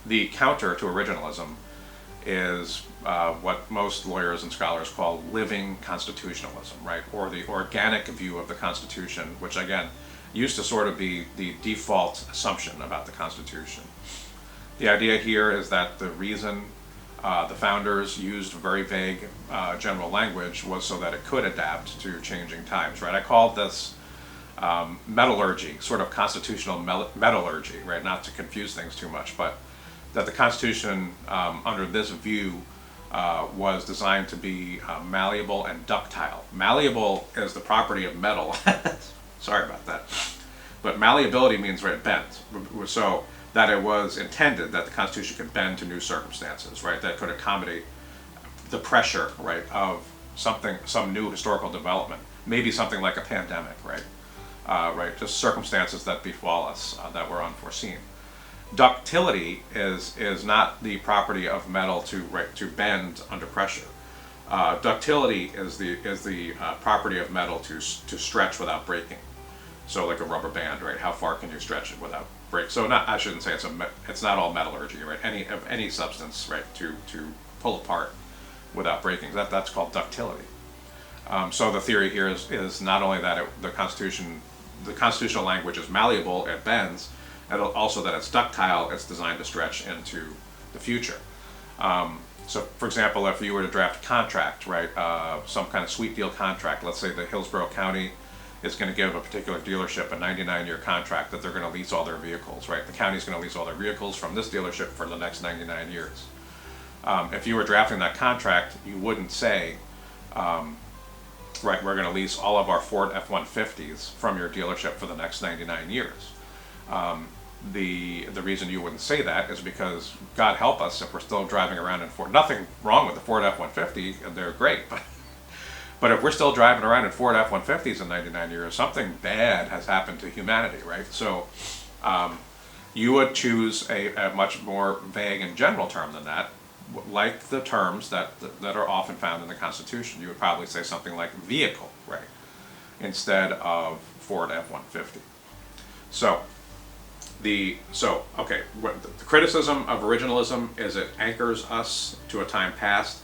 The counter to originalism is what most lawyers and scholars call living constitutionalism, right? Or the organic view of the Constitution, which again used to sort of be the default assumption about the Constitution. The idea here is that the reason the founders used very vague general language was so that it could adapt to changing times, right? I called this metallurgy, sort of constitutional metallurgy, right? Not to confuse things too much, but that the Constitution, under this view, was designed to be malleable and ductile. Malleable is the property of metal. Sorry about that. But malleability means, right, bends. So that it was intended that the Constitution could bend to new circumstances, right? That could accommodate the pressure, right, of some new historical development. Maybe something like a pandemic, right? Right, just circumstances that befall us that were unforeseen. Ductility is not the property of metal to bend under pressure. Ductility is the property of metal to stretch without breaking. So like a rubber band, right? How far can you stretch it without break? So I shouldn't say it's not all metallurgy, right? Any substance, right? To pull apart without breaking. That's called ductility. So the theory here is not only that the constitutional language is malleable, it bends, and also that it's ductile, it's designed to stretch into the future. So for example, if you were to draft a contract, right, some kind of sweet deal contract, let's say the Hillsborough County is going to give a particular dealership a 99-year contract that they're going to lease all their vehicles, right? The county's going to lease all their vehicles from this dealership for the next 99 years. If you were drafting that contract, you wouldn't say, right, we're going to lease all of our Ford F-150s from your dealership for the next 99 years. The reason you wouldn't say that is because, God help us, if we're still driving around in Ford, nothing wrong with the Ford F-150, and they're great, but if we're still driving around in Ford F-150s in 99 years, something bad has happened to humanity, right? So you would choose a much more vague and general term than that, like the terms that are often found in the Constitution. You would probably say something like vehicle, right, instead of Ford F-150. So the criticism of originalism is it anchors us to a time past,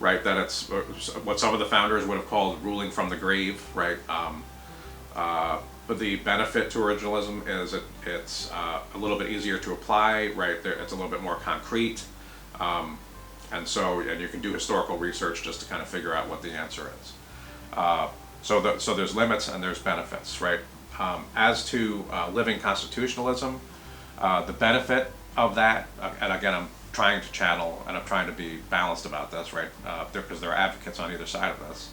right? That it's what some of the founders would have called ruling from the grave, right? But the benefit to originalism is it's a little bit easier to apply, right? It's a little bit more concrete, and you can do historical research just to kind of figure out what the answer is. So there's limits and there's benefits, right? As to living constitutionalism, the benefit of that, and again, I'm trying to channel and I'm trying to be balanced about this, right? Because there are advocates on either side of this.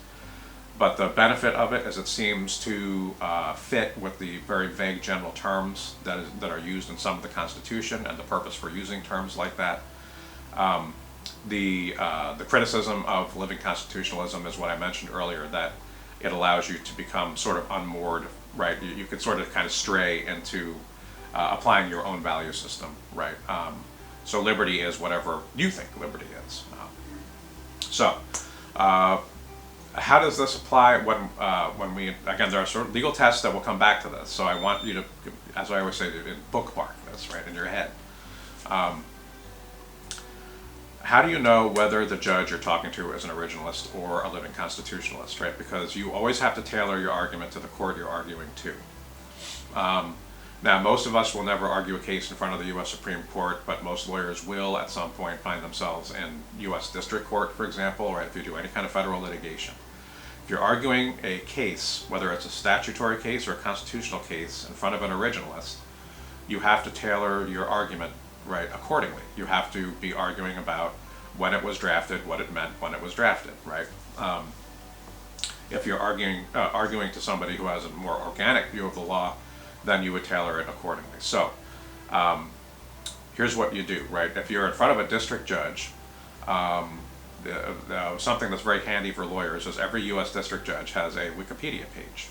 But the benefit of it is it seems to fit with the very vague general terms that are used in some of the Constitution and the purpose for using terms like that. The criticism of living constitutionalism is what I mentioned earlier, that it allows you to become sort of unmoored, right? You could sort of kind of stray into applying your own value system, right? So liberty is whatever you think liberty is. How does this apply when we, again, there are sort of legal tests that will come back to this. So I want you to, as I always say, to bookmark this, right, in your head. How do you know whether the judge you're talking to is an originalist or a living constitutionalist, right? Because you always have to tailor your argument to the court you're arguing to. Now, most of us will never argue a case in front of the U.S. Supreme Court, but most lawyers will at some point find themselves in U.S. District Court, for example, right, if you do any kind of federal litigation. If you're arguing a case, whether it's a statutory case or a constitutional case, in front of an originalist, you have to tailor your argument, right, accordingly. You have to be arguing about when it was drafted, what it meant when it was drafted, right? If you're arguing to somebody who has a more organic view of the law, then you would tailor it accordingly. So here's what you do, right? If you're in front of a district judge, something that's very handy for lawyers is every U.S. district judge has a Wikipedia page.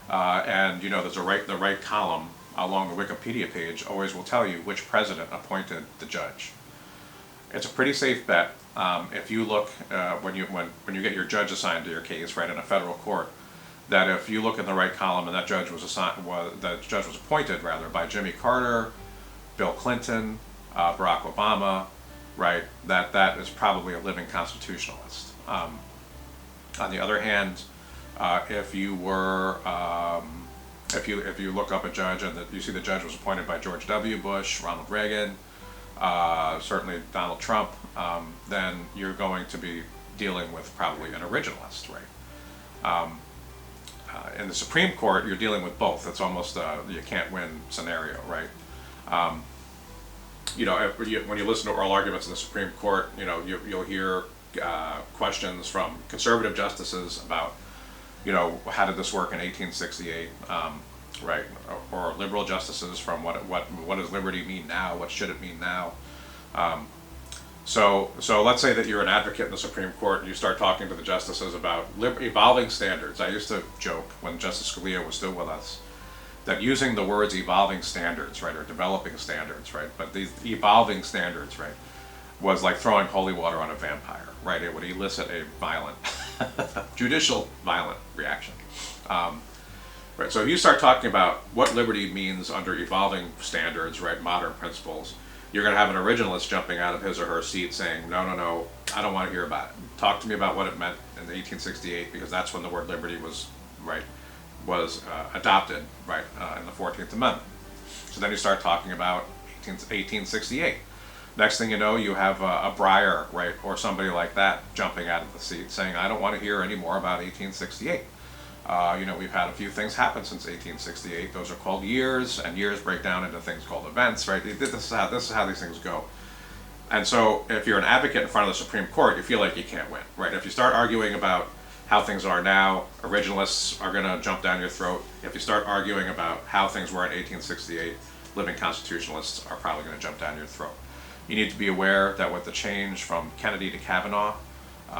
And there's the right column along the Wikipedia page always will tell you which president appointed the judge. It's a pretty safe bet. If you look when you get your judge assigned to your case, right, in a federal court, that if you look in the right column and that judge was appointed rather by Jimmy Carter, Bill Clinton, Barack Obama, right, that is probably a living constitutionalist. On the other hand, if you were if you look up a judge and you see the judge was appointed by George W. Bush, Ronald Reagan, certainly Donald Trump, then you're going to be dealing with probably an originalist, right? In the Supreme Court, you're dealing with both. It's almost a you can't win scenario, right? You know, when you listen to oral arguments in the Supreme Court, you know, you'll hear questions from conservative justices about, you know, how did this work in 1868, right? Or liberal justices from what does liberty mean now? What should it mean now? So let's say that you're an advocate in the Supreme Court and you start talking to the justices about evolving standards. I used to joke when Justice Scalia was still with us that using the words evolving standards, right, or developing standards, right, but these evolving standards, right, was like throwing holy water on a vampire, right? It would elicit a violent, judicial violent reaction. Right, so if you start talking about what liberty means under evolving standards, right, modern principles, you're going to have an originalist jumping out of his or her seat saying, no, no, no, I don't want to hear about it. Talk to me about what it meant in 1868, because that's when the word liberty was, right, was adopted, right, in the 14th Amendment. So then you start talking about 1868. Next thing you know, you have a Breyer, right, or somebody like that jumping out of the seat saying, I don't want to hear any more about 1868. You know, we've had a few things happen since 1868. Those are called years, and years break down into things called events, right? This is how these things go. And so if you're an advocate in front of the Supreme Court, you feel like you can't win, right? If you start arguing about how things are now, originalists are going to jump down your throat. If you start arguing about how things were in 1868, living constitutionalists are probably going to jump down your throat. You need to be aware that with the change from Kennedy to Kavanaugh,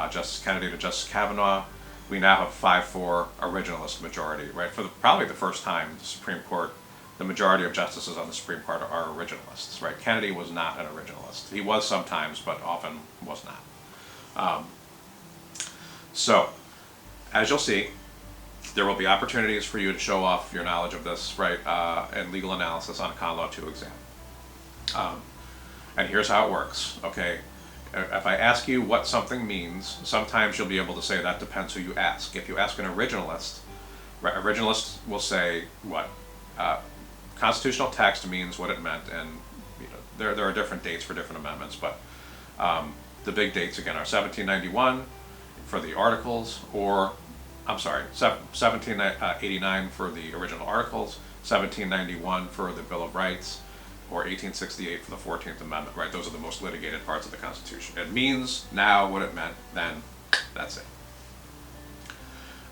Justice Kennedy to Justice Kavanaugh, we now have 5-4 originalist majority, right? For probably the first time, the Supreme Court, the majority of justices on the Supreme Court are originalists, right? Kennedy was not an originalist. He was sometimes, but often was not. So, as you'll see, there will be opportunities for you to show off your knowledge of this, right, and legal analysis on a Con Law 2 exam. And here's how it works, okay? If I ask you what something means, sometimes you'll be able to say that depends who you ask. If you ask an originalist, right, originalists will say what? Constitutional text means what it meant, and you know, there are different dates for different amendments, but the big dates again are 1791 for the articles, or I'm sorry, 1789 for the original articles, 1791 for the Bill of Rights, or 1868 for the 14th Amendment, right? Those are the most litigated parts of the Constitution. It means now what it meant then, that's it.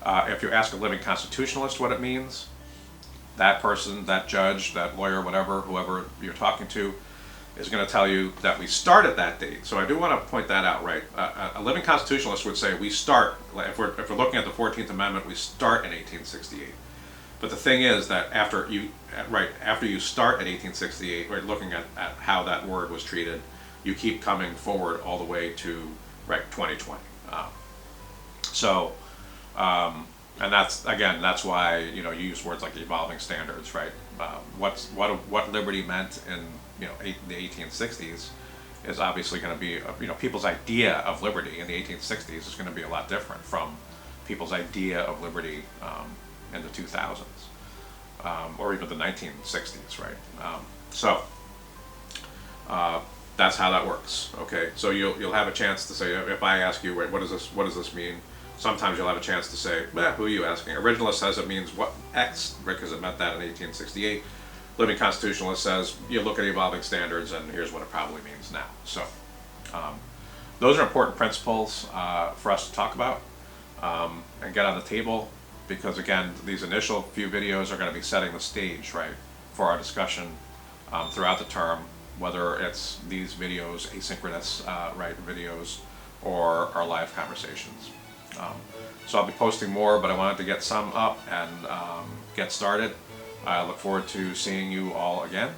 If you ask a living constitutionalist what it means, that person, that judge, that lawyer, whatever, whoever you're talking to, is going to tell you that we start at that date. So I do want to point that out, right? A living constitutionalist would say we start, if we're looking at the 14th Amendment, we start in 1868. But the thing is that after you start at 1868, right, looking at how that word was treated, you keep coming forward all the way to, right, 2020. And that's why, you know, you use words like evolving standards, right? What liberty meant in, you know, the 1860s is obviously going to be, you know, people's idea of liberty in the 1860s is going to be a lot different from people's idea of liberty in the 2000s, or even the 1960s, right? That's how that works. Okay, so you'll have a chance to say, if I ask you, wait, what does this mean? Sometimes you'll have a chance to say, who are you asking? Originalist says it means what X, because it meant that in 1868. Living constitutionalist says you look at evolving standards, and here's what it probably means now. So those are important principles for us to talk about and get on the table. Because again, these initial few videos are going to be setting the stage, right, for our discussion throughout the term, whether it's these videos, asynchronous, right, videos, or our live conversations. So I'll be posting more, but I wanted to get some up and get started. I look forward to seeing you all again,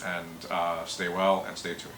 and stay well and stay tuned.